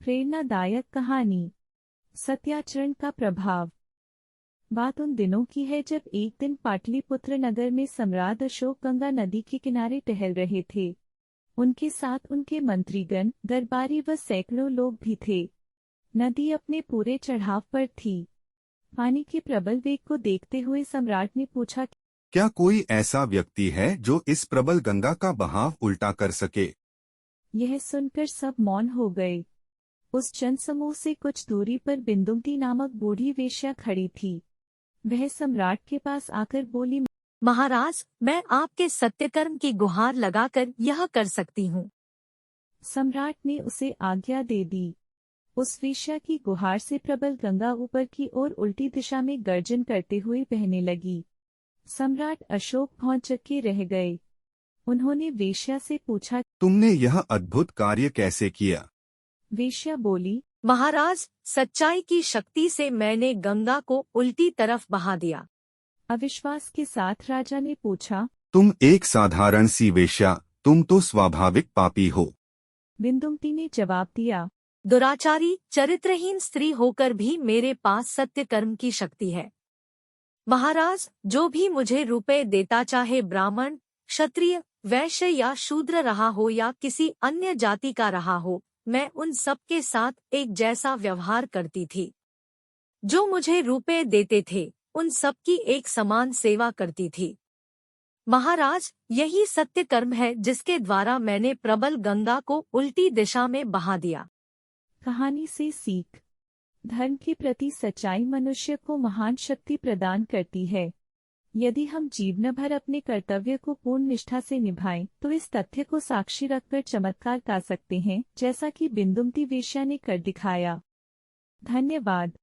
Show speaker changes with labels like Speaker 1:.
Speaker 1: प्रेरणादायक कहानी। सत्याचरण का प्रभाव। बात उन दिनों की है जब एक दिन पाटलिपुत्र नगर में सम्राट अशोक गंगा नदी के किनारे टहल रहे थे। उनके साथ उनके मंत्रीगण, दरबारी व सैकड़ों लोग भी थे। नदी अपने पूरे चढ़ाव पर थी। पानी के प्रबल वेग को देखते हुए सम्राट ने पूछा,
Speaker 2: क्या कोई ऐसा व्यक्ति है जो इस प्रबल गंगा का बहाव उल्टा कर सके?
Speaker 1: यह सुनकर सब मौन हो गए। उस जनसमूह से कुछ दूरी पर बिंदुमती नामक बूढ़ी वेश्या खड़ी थी। वह सम्राट के पास आकर बोली,
Speaker 3: महाराज, मैं आपके सत्यकर्म की गुहार लगाकर यह कर सकती हूँ।
Speaker 1: सम्राट ने उसे आज्ञा दे दी। उस वेश्या की गुहार से प्रबल गंगा ऊपर की ओर उल्टी दिशा में गर्जन करते हुए बहने लगी। सम्राट अशोक भौंचक्के रह गए। उन्होंने वेश्या से पूछा,
Speaker 2: तुमने यह अद्भुत कार्य कैसे किया?
Speaker 1: वेश्या बोली,
Speaker 3: महाराज, सच्चाई की शक्ति से मैंने गंगा को उल्टी तरफ बहा दिया।
Speaker 1: अविश्वास के साथ राजा ने पूछा,
Speaker 2: तुम एक साधारण सी वेश्या, तुम तो स्वाभाविक पापी हो।
Speaker 1: बिंदुमती ने जवाब दिया,
Speaker 3: दुराचारी, चरित्रहीन स्त्री होकर भी मेरे पास सत्यकर्म की शक्ति है। महाराज, जो भी मुझे रुपए देता, चाहे ब्राह्मण, क्षत्रिय, वैश्य या शूद्र रहा हो या किसी अन्य जाति का रहा हो, मैं उन सब के साथ एक जैसा व्यवहार करती थी। जो मुझे रुपए देते थे, उन सब की एक समान सेवा करती थी। महाराज, यही सत्य कर्म है जिसके द्वारा मैंने प्रबल गंगा को उल्टी दिशा में बहा दिया।
Speaker 1: कहानी से सीख। धर्म के प्रति सच्चाई मनुष्य को महान शक्ति प्रदान करती है। यदि हम जीवन भर अपने कर्तव्य को पूर्ण निष्ठा से निभाएं, तो इस तथ्य को साक्षी रखकर चमत्कार कर सकते हैं, जैसा कि बिंदुमती वेश्या ने कर दिखाया। धन्यवाद।